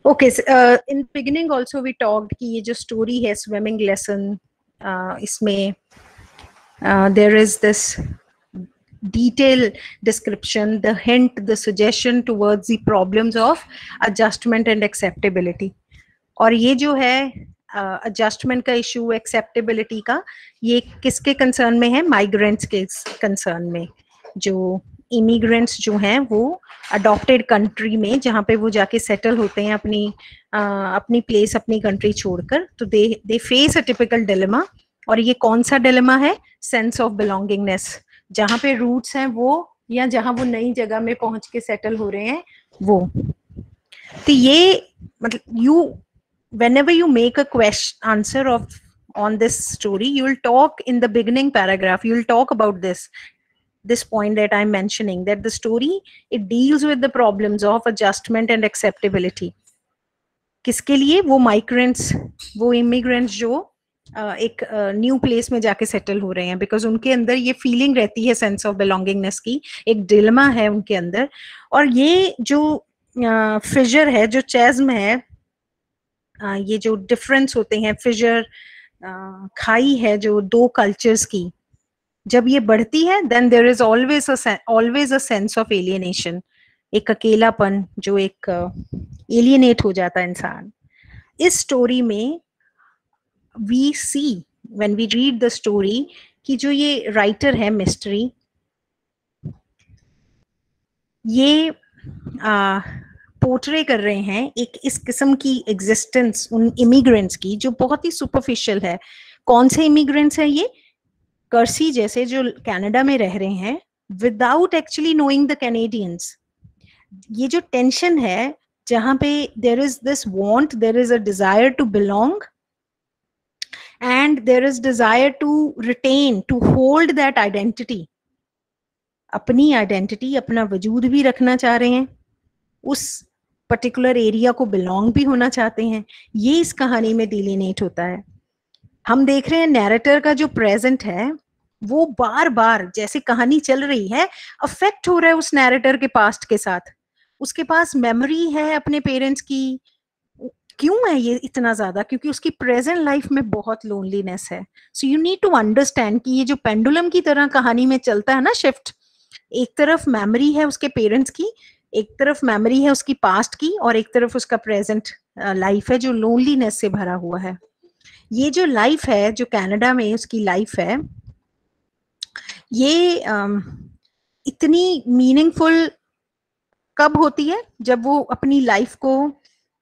Okay, in beginning also we talked कि ये जो स्टोरी है स्विमिंग लेसन, इसमें there is this detailed description, the hint, the suggestion towards the problems of adjustment and acceptability. और ये जो है adjustment का issue, acceptability का, ये किसके concern में है? Migrants के concern में. जो immigrants जो हैं वो adopted country में जहाँ पे वो जाके settle होते हैं अपनी place, अपनी country छोड़कर, तो they face a typical dilemma. और ये कौन सा dilemma है? Sense of belongingness. जहाँ पे रूट्स हैं वो, या जहाँ वो नई जगह में पहुंच के सेटल हो रहे हैं वो. तो ये मतलब you whenever you make a question answer of on this story, you will talk in the beginning paragraph, you will talk about this point that I'm mentioning, that the story, it deals with the problems of adjustment and acceptability. किसके लिए? वो migrants, वो immigrants जो एक new place में जाके settle हो रहे हैं, बिकॉज उनके अंदर ये फीलिंग रहती है सेंस ऑफ बिलोंगिंगनेस की, एक डिलेमा है उनके अंदर. और ये जो फिजर है, जो चेज्म है, ये जो डिफरेंस होते हैं, फिजर, खाई है जो दो कल्चर्स की, जब ये बढ़ती है then there is always a sense of alienation, एक अकेलापन, जो एक एलियनेट हो जाता है इंसान. इस स्टोरी में we see when we read the story कि जो ये राइटर है मिस्ट्री, ये पोर्ट्रे कर रहे हैं एक इस किस्म की एग्जिस्टेंस उन इमिग्रेंट्स की जो बहुत ही सुपरफिशियल है. कौन से इमिग्रेंट्स हैं ये? कर्सी जैसे जो कनाडा में रह रहे हैं without actually knowing the Canadians. ये जो टेंशन है जहाँ पे there is this want, there is a desire to belong, and there is desire to retain, to hold that identity. अपनी आइडेंटिटी, अपना वजूद भी रखना चाह रहे हैं, उस पर्टिकुलर एरिया को बिलोंग भी होना चाहते हैं. ये इस कहानी में डिलीनेट होता है. हम देख रहे हैं नैरेटर का जो प्रेजेंट है वो बार बार जैसे कहानी चल रही है अफेक्ट हो रहा है उस नैरेटर के पास्ट के साथ. उसके पास मेमोरी है अपने पेरेंट्स की. क्यों है ये इतना ज्यादा? क्योंकि उसकी प्रेजेंट लाइफ में बहुत लोनलीनेस है. So you need to understand कि ये जो पेंडुलम की तरह कहानी में चलता है ना शिफ्ट, एक तरफ मेमोरी है उसके पेरेंट्स की, एक तरफ मेमोरी है उसकी पास्ट की, और एक तरफ उसका प्रेजेंट लाइफ है जो लोनलीनेस से भरा हुआ है. ये जो लाइफ है, जो कनाडा में उसकी लाइफ है, ये इतनी मीनिंगफुल कब होती है? जब वो अपनी लाइफ को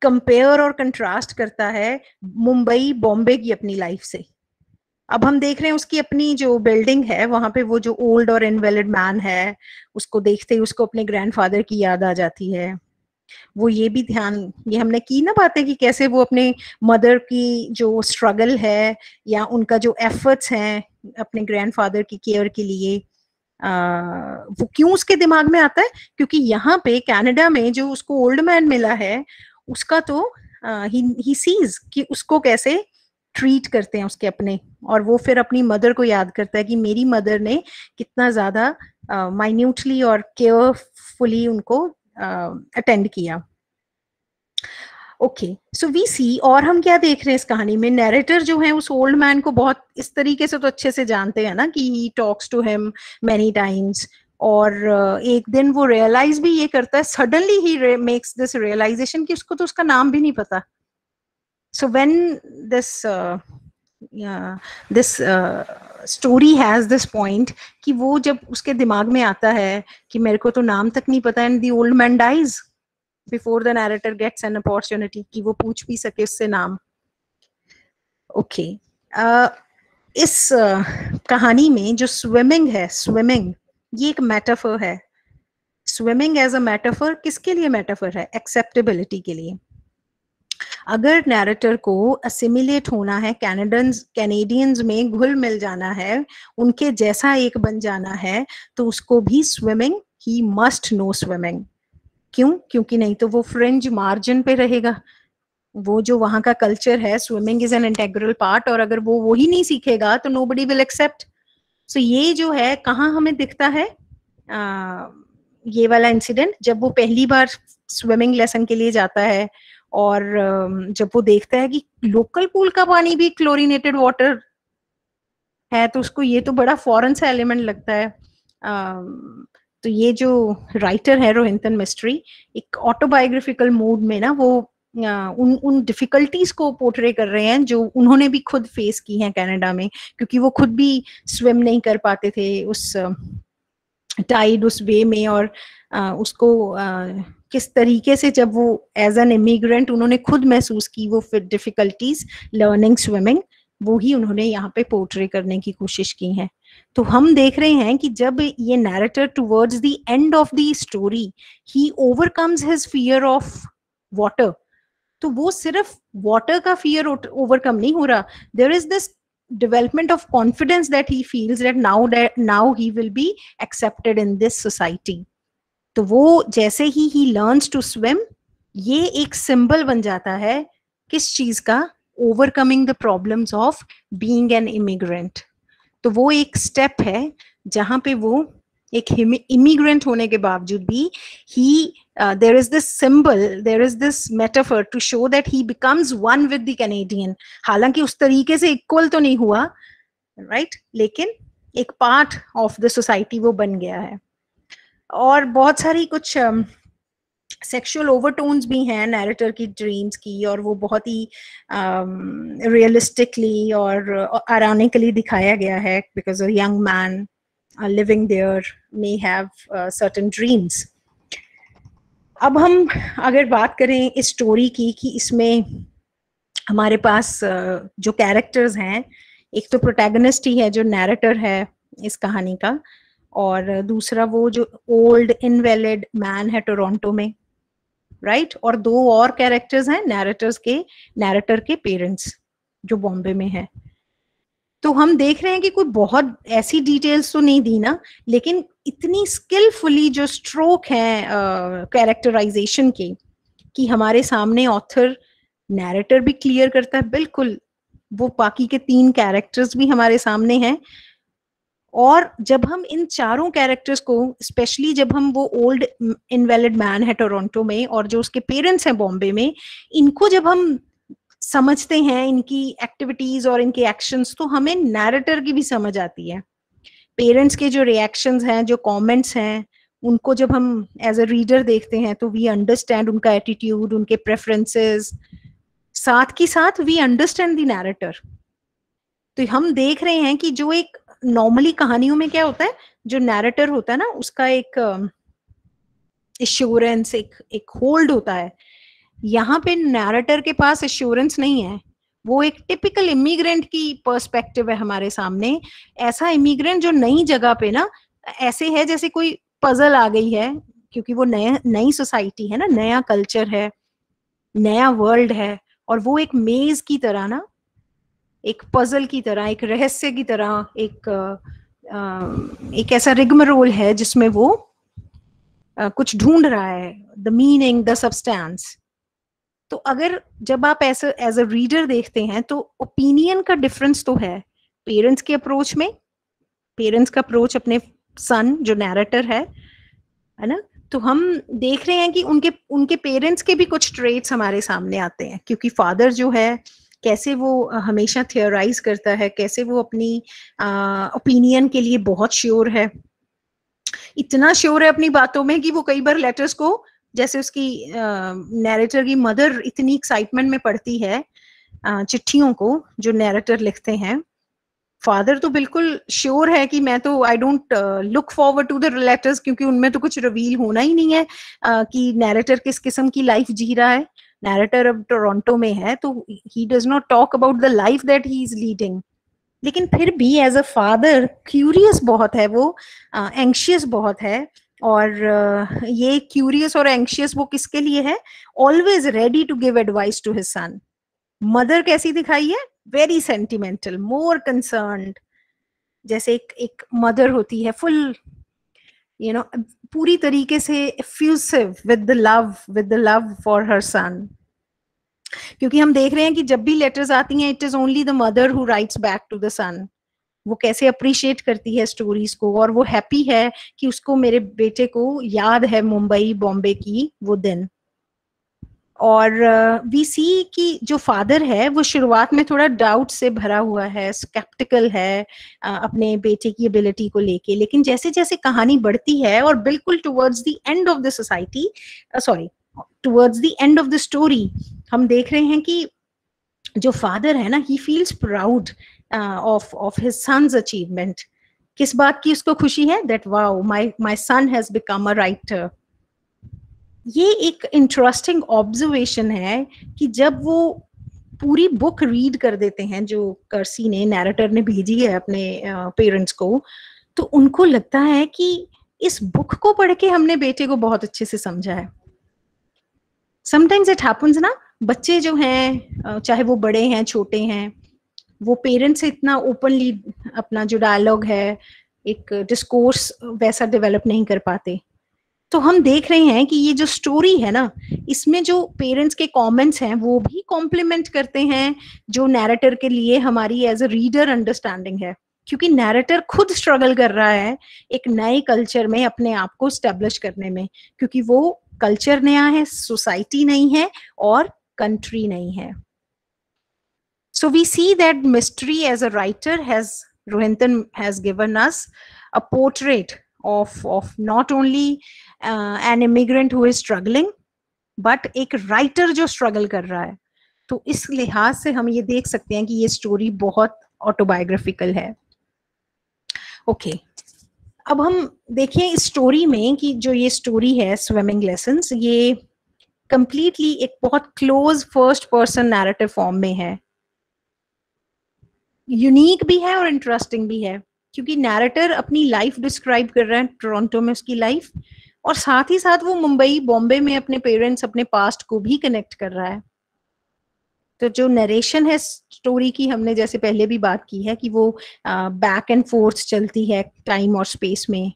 कंपेयर और कंट्रास्ट करता है मुंबई, बॉम्बे की अपनी लाइफ से. अब हम देख रहे हैं उसकी अपनी जो बिल्डिंग है वहां पे वो जो ओल्ड और इनवैलिड मैन है, उसको देखते ही उसको अपने ग्रैंडफादर की याद आ जाती है. वो ये भी ध्यान, ये हमने की ना बातें कि कैसे वो अपने मदर की जो स्ट्रगल है या उनका जो एफर्ट्स हैं अपने ग्रैंडफादर की केयर के लिए, वो क्यों उसके दिमाग में आता है? क्योंकि यहाँ पे कनाडा में जो उसको ओल्ड मैन मिला है उसका तो ही सीज कि उसको कैसे ट्रीट करते हैं उसके अपने, और वो फिर अपनी मदर को याद करता है कि मेरी मदर ने कितना ज्यादा माइन्यूटली और केयरफुली उनको अटेंड किया. ओके, सो वी सी, और हम क्या देख रहे हैं इस कहानी में? नैरेटर जो है उस ओल्ड मैन को बहुत इस तरीके से तो अच्छे से जानते हैं ना कि he talks to him many times, और एक दिन वो रियलाइज भी ये करता है, suddenly he makes this realisation कि उसको तो उसका नाम भी नहीं पता. So when this story has this point कि वो जब उसके दिमाग में आता है कि मेरे को तो नाम तक नहीं पता, and the old man dies before the narrator gets an opportunity कि वो पूछ भी सके उससे नाम. ओके, इस कहानी में जो स्विमिंग है, स्विमिंग ये एक मेटाफर है. स्विमिंग एज अ मेटाफर किसके लिए मेटाफर है? एक्सेप्टेबिलिटी के लिए. अगर नैरेटर को असिमिलेट होना है, कैनेडियंस में घुल मिल जाना है, उनके जैसा एक बन जाना है, तो उसको भी swimming, he must know swimming. क्यों? क्योंकि नहीं तो वो फ्रिंज मार्जिन पे रहेगा. वो जो वहां का कल्चर है, swimming is an integral part, और अगर वो ही नहीं सीखेगा तो नोबडी विल एक्सेप्ट. सो ये जो है कहाँ हमें दिखता है? ये वाला इंसिडेंट जब वो पहली बार स्विमिंग लेसन के लिए जाता है और जब वो देखता है कि लोकल पूल का पानी भी क्लोरीनेटेड वाटर है, तो उसको ये तो बड़ा फॉरेन सा एलिमेंट लगता है। तो ये जो राइटर है रोहिंटन मिस्ट्री, एक ऑटोबायोग्राफिकल मूड में ना वो उन डिफिकल्टीज को पोर्ट्रे कर रहे हैं जो उन्होंने भी खुद फेस की हैं कनाडा में, क्योंकि वो खुद भी स्विम नहीं कर पाते थे उस टाइड, उस वे में, और उसको किस तरीके से जब वो एज एन इमिग्रेंट उन्होंने खुद महसूस की वो डिफिकल्टीज लर्निंग स्विमिंग, वो ही उन्होंने यहाँ पे पोर्ट्रे करने की कोशिश की है। तो हम देख रहे हैं कि जब ये narrator towards the end of the story he overcomes his fear of water, तो वो सिर्फ वाटर का फियर ओवरकम नहीं हो रहा, there is this development of confidence that he feels that now he will be accepted in this society. तो वो जैसे ही he learns to swim, ये एक सिंबल बन जाता है किस चीज का, overcoming the problems of being an immigrant. तो वो एक स्टेप है जहां पे वो एक इमिग्रेंट होने के बावजूद भी there is this symbol, there is this metaphor to show that he becomes one with the Canadian. हालांकि उस तरीके से इक्वल तो नहीं हुआ, राइट, लेकिन एक पार्ट ऑफ द सोसाइटी वो बन गया है। और बहुत सारी कुछ सेक्सुअल ओवरटोन्स भी हैं नैरेटर की ड्रीम्स की, और वो बहुत ही रियलिस्टिकली और आयरॉनिकली दिखाया गया है, because a young man living there may have certain dreams. अब हम अगर बात करें इस स्टोरी की कि इसमें हमारे पास जो कैरेक्टर्स हैं, एक तो प्रोटैगनिस्ट ही है जो नैरेटर है इस कहानी का, और दूसरा वो जो ओल्ड इनवैलिड मैन है टोरंटो में, राइट, और दो और कैरेक्टर्स हैं नैरेटर के पेरेंट्स जो बॉम्बे में है। तो हम देख रहे हैं कि कोई बहुत ऐसी डिटेल्स तो नहीं दी ना, लेकिन इतनी स्किलफुली जो स्ट्रोक है कैरेक्टराइजेशन के, कि हमारे सामने ऑथर नैरेटर भी क्लियर करता है बिल्कुल, वो बाकी के 3 कैरेक्टर्स भी हमारे सामने हैं। और जब हम इन चारों कैरेक्टर्स को, स्पेशली जब हम वो ओल्ड इनवैलिड मैन है टोरंटो में और जो उसके पेरेंट्स हैं बॉम्बे में, इनको जब हम समझते हैं, इनकी एक्टिविटीज और इनके एक्शंस, तो हमें नैरेटर की भी समझ आती है। पेरेंट्स के जो रिएक्शंस हैं, जो कमेंट्स हैं, उनको जब हम एज अ रीडर देखते हैं तो वी अंडरस्टैंड उनका एटीट्यूड, उनके प्रेफरेंसेस, साथ ही साथ वी अंडरस्टैंड द नैरेटर। तो हम देख रहे हैं कि जो एक नॉर्मली कहानियों में क्या होता है, जो नैरेटर होता है ना, उसका एक एश्योरेंस, एक होल्ड होता है। यहाँ पे नैरेटर के पास एश्योरेंस नहीं है, वो एक टिपिकल इमिग्रेंट की पर्सपेक्टिव है हमारे सामने। ऐसा इमिग्रेंट जो नई जगह पे ना ऐसे है जैसे कोई पजल आ गई है, क्योंकि वो नई सोसाइटी है ना, नया कल्चर है, नया वर्ल्ड है, और वो एक मेज की तरह ना, एक पजल की तरह, एक रहस्य की तरह, एक ऐसा रिगमरोल है जिसमें वो कुछ ढूंढ रहा है, द मीनिंग, द सब्सटेंस। तो अगर जब आप ऐसे एज अ रीडर देखते हैं तो ओपिनियन का डिफरेंस तो है पेरेंट्स के अप्रोच में, पेरेंट्स का अप्रोच अपने सन जो नैरेटर है ना, तो हम देख रहे हैं कि उनके पेरेंट्स के भी कुछ ट्रेट्स हमारे सामने आते हैं, क्योंकि फादर जो है कैसे वो हमेशा थियोराइज करता है, कैसे वो अपनी ओपिनियन के लिए बहुत श्योर है, इतना श्योर है अपनी बातों में कि वो कई बार लेटर्स को, जैसे उसकी नैरेटर की मदर इतनी एक्साइटमेंट में पढ़ती है चिट्ठियों को जो नैरेटर लिखते हैं, फादर तो बिल्कुल श्योर है कि मैं तो I don't look forward to the letters, क्योंकि उनमें तो कुछ रिवील होना ही नहीं है कि नैरेटर किस किस्म की लाइफ जी रहा है। नैरेटर अब टोरंटो में है तो he does not talk about the life that he is leading, लेकिन फिर भी एज अ फादर क्यूरियस बहुत है वो, एंग्शियस बहुत है। और ये क्यूरियस और एंग्शियस वो किसके लिए है, always ready to give advice to his son. Mother कैसी दिखाई है, वेरी सेंटिमेंटल, मोर कंसर्न्ड, जैसे एक मदर होती है, फुल पूरी तरीके से effusive with the love for her son. क्योंकि हम देख रहे हैं कि जब भी लेटर्स आती हैं, it is only the mother who writes back to the son. वो कैसे अप्रिशिएट करती है स्टोरीज को, और वो हैप्पी है कि उसको, मेरे बेटे को याद है मुंबई बॉम्बे की वो दिन। और वी सी कि जो फादर है वो शुरुआत में थोड़ा डाउट से भरा हुआ है, स्केप्टिकल है अपने बेटे की एबिलिटी को लेके, लेकिन जैसे जैसे कहानी बढ़ती है और बिल्कुल towards the end of the society, sorry towards the end of the story, हम देख रहे हैं कि जो फादर है ना, he feels proud of his son's achievement. किस बात की उसको खुशी है? That wow, my son has become a writer. ये एक इंटरेस्टिंग ऑब्जर्वेशन है कि जब वो पूरी बुक रीड कर देते हैं, जो कर्सी ने, नैरेटर ने भेजी है अपने पेरेंट्स को, तो उनको लगता है कि इस बुक को पढ़ के हमने बेटे को बहुत अच्छे से समझा है। समटाइम्स इट हैपन्स ना, बच्चे जो हैं, चाहे वो बड़े हैं छोटे हैं, वो पेरेंट्स से इतना ओपनली अपना जो डायलॉग है, एक डिस्कोर्स वैसा डेवलप नहीं कर पाते। तो हम देख रहे हैं कि ये जो स्टोरी है ना, इसमें जो पेरेंट्स के कमेंट्स हैं वो भी कॉम्प्लीमेंट करते हैं जो नैरेटर के लिए हमारी एज अ रीडर अंडरस्टैंडिंग है, क्योंकि नैरेटर खुद स्ट्रगल कर रहा है एक नए कल्चर में अपने आप को स्टेब्लिश करने में, क्योंकि वो कल्चर नया है, सोसाइटी नहीं है और कंट्री नहीं है। So we see that mystery as a writer Rohinton has given us a portrait of not only an immigrant who is struggling, but एक writer जो struggle कर रहा है। तो इस लिहाज से हम ये देख सकते हैं कि ये स्टोरी बहुत ऑटोबायोग्राफिकल है। ओके, अब हम देखें इस स्टोरी में कि जो ये स्टोरी है स्विमिंग लेसन्स, ये कंप्लीटली एक बहुत close first person narrative form में है। यूनिक भी है और इंटरेस्टिंग भी है, क्योंकि नैरेटर अपनी लाइफ डिस्क्राइब कर रहा है, टोरंटो में उसकी लाइफ, और साथ ही साथ वो मुंबई बॉम्बे में अपने पेरेंट्स, अपने पास्ट को भी कनेक्ट कर रहा है। तो जो नरेशन है स्टोरी की, हमने जैसे पहले भी बात की है कि वो बैक एंड फोर्थ चलती है टाइम और स्पेस में,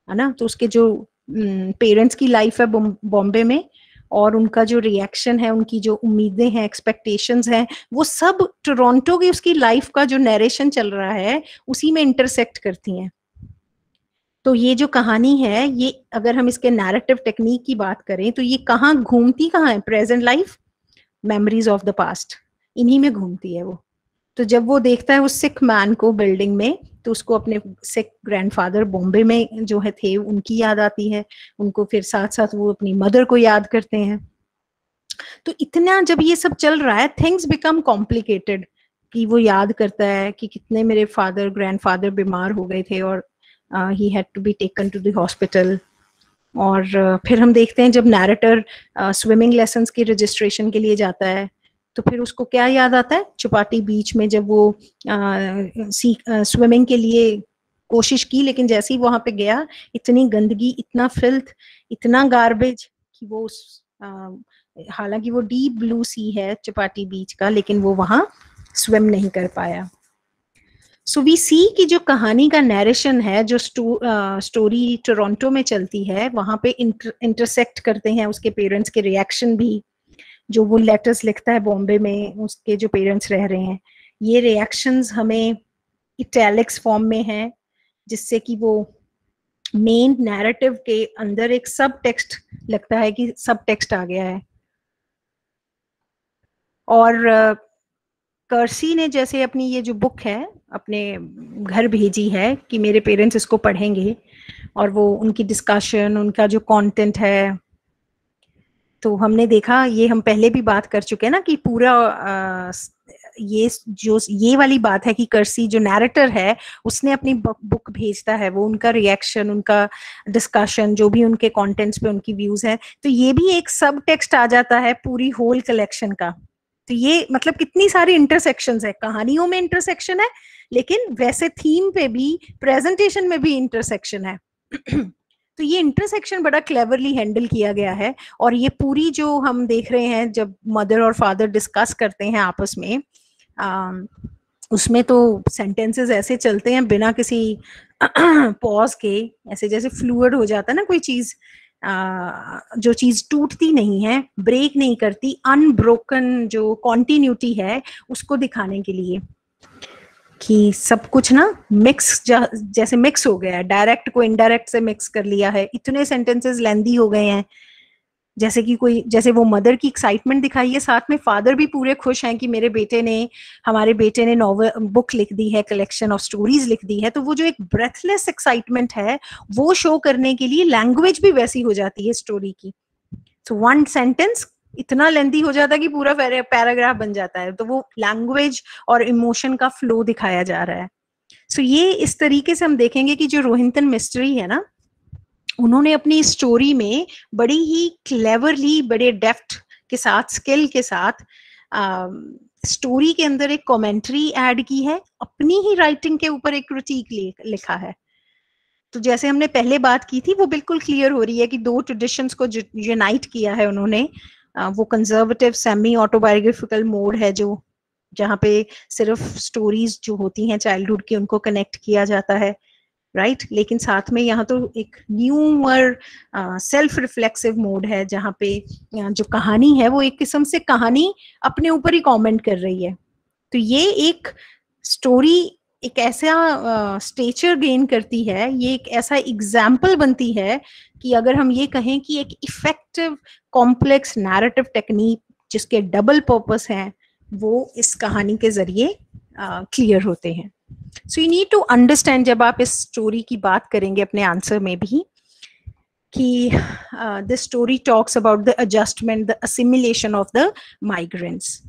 है ना। तो उसके जो पेरेंट्स की लाइफ है बॉम्बे में, और उनका जो रिएक्शन है, उनकी जो उम्मीदें हैं, एक्सपेक्टेशंस हैं, वो सब टोरंटो की उसकी लाइफ का जो नरेशन चल रहा है उसी में इंटरसेक्ट करती हैं। तो ये जो कहानी है, ये अगर हम इसके नैरेटिव टेक्निक की बात करें तो ये कहाँ घूमती, कहाँ है? Present life, memories of the past, इन्हीं में घूमती है वो। तो जब वो देखता है उस सिक मैन को बिल्डिंग में, तो उसको अपने सिक ग्रैंडफादर बॉम्बे में जो है थे उनकी याद आती है, उनको फिर साथ साथ वो अपनी मदर को याद करते हैं। तो इतना जब ये सब चल रहा है, थिंग्स बिकम कॉम्प्लिकेटेड, कि वो याद करता है कि कितने मेरे फादर ग्रैंडफादर बीमार हो गए थे और he had to be taken to the hospital. और फिर हम देखते हैं जब नैरेटर स्विमिंग लेसन्स की रजिस्ट्रेशन के लिए जाता है, तो फिर उसको क्या याद आता है? चौपाटी बीच में जब वो स्विमिंग के लिए कोशिश की, लेकिन जैसे ही वहां पे गया, इतनी गंदगी, इतना फिल्थ, इतना गार्बेज कि वो हालांकि वो डीप ब्लू सी है चौपाटी बीच का, लेकिन वो वहां स्विम नहीं कर पाया। सो वी सी कि जो कहानी का नैरेशन है, जो स्टोरी टोरंटो में चलती है, वहां पे इंटरसेक्ट करते हैं उसके पेरेंट्स के रिएक्शन भी। जो वो लेटर्स लिखता है बॉम्बे में, उसके जो पेरेंट्स रह रहे हैं, ये रिएक्शंस हमें इटैलिक्स फॉर्म में है, जिससे कि वो मेन नैरेटिव के अंदर एक सब टेक्स्ट लगता है कि सब टेक्स्ट आ गया है। और कर्सी ने जैसे अपनी ये जो बुक है अपने घर भेजी है कि मेरे पेरेंट्स इसको पढ़ेंगे, और वो उनकी डिस्कशन, उनका जो कंटेंट है, तो हमने देखा, ये हम पहले भी बात कर चुके हैं ना, कि पूरा ये वाली बात है कि कर्सी जो नैरेटर है, उसने अपनी बुक भेजता है, वो उनका रिएक्शन, उनका डिस्कशन, जो भी उनके कंटेंट्स पे उनकी व्यूज है, तो ये भी एक सब टेक्स्ट आ जाता है पूरी होल कलेक्शन का। तो ये मतलब कितनी सारी इंटरसेक्शंस है, कहानियों में इंटरसेक्शन है, लेकिन वैसे थीम पे भी, प्रेजेंटेशन में भी इंटरसेक्शन है। तो ये इंटरसेक्शन बड़ा क्लेवरली हैंडल किया गया है। और ये पूरी जो हम देख रहे हैं, जब मदर और फादर डिस्कस करते हैं आपस में, उसमें तो सेंटेंसेस ऐसे चलते हैं बिना किसी पॉज के, ऐसे जैसे फ्लूइड हो जाता है ना कोई चीज, जो चीज टूटती नहीं है, ब्रेक नहीं करती, अनब्रोकन जो कॉन्टिन्यूटी है, उसको दिखाने के लिए कि सब कुछ ना मिक्स जैसे मिक्स हो गया है, डायरेक्ट को इनडायरेक्ट से मिक्स कर लिया है, इतने सेंटेंसेस लेंदी हो गए हैं, जैसे कि कोई, जैसे वो मदर की एक्साइटमेंट दिखाई है, साथ में फादर भी पूरे खुश हैं कि हमारे बेटे ने नॉवल बुक लिख दी है, कलेक्शन ऑफ स्टोरीज लिख दी है। तो वो जो एक ब्रेथलेस एक्साइटमेंट है वो शो करने के लिए लैंग्वेज भी वैसी हो जाती है स्टोरी की। तो वन सेंटेंस इतना लेंथी हो जाता है कि पूरा पैराग्राफ बन जाता है। तो वो लैंग्वेज और इमोशन का फ्लो दिखाया जा रहा है। सो ये इस तरीके से हम देखेंगे कि जो रोहिंटन मिस्ट्री है ना, उन्होंने अपनी स्टोरी में बड़ी ही क्लेवरली, बड़े डेप्थ के साथ, स्किल के साथ स्टोरी के अंदर एक कमेंट्री ऐड की है, अपनी ही राइटिंग के ऊपर एक क्रिटिक लिखा है। तो जैसे हमने पहले बात की थी वो बिल्कुल क्लियर हो रही है कि दो ट्रेडिशंस को यूनाइट किया है उन्होंने। वो कंजर्वेटिव सेमी ऑटोबायोग्राफिकल मोड है जो, जहाँ पे सिर्फ स्टोरीज जो होती हैं चाइल्डहुड की उनको कनेक्ट किया जाता है, राइट। लेकिन साथ में यहाँ तो एक न्यूअर सेल्फ रिफ्लेक्सिव मोड है जहाँ पे जो कहानी है वो एक किस्म से कहानी अपने ऊपर ही कमेंट कर रही है। तो ये एक स्टोरी एक ऐसा स्टेचर गेन करती है, ये एक ऐसा एग्जाम्पल बनती है कि अगर हम ये कहें कि एक इफेक्टिव कॉम्प्लेक्स नैरेटिव टेक्निक जिसके डबल पर्पस हैं वो इस कहानी के जरिए क्लियर होते हैं। So you need to understand, जब आप इस स्टोरी की बात करेंगे अपने आंसर में भी, कि this story talks about the adjustment, the assimilation of the migrants.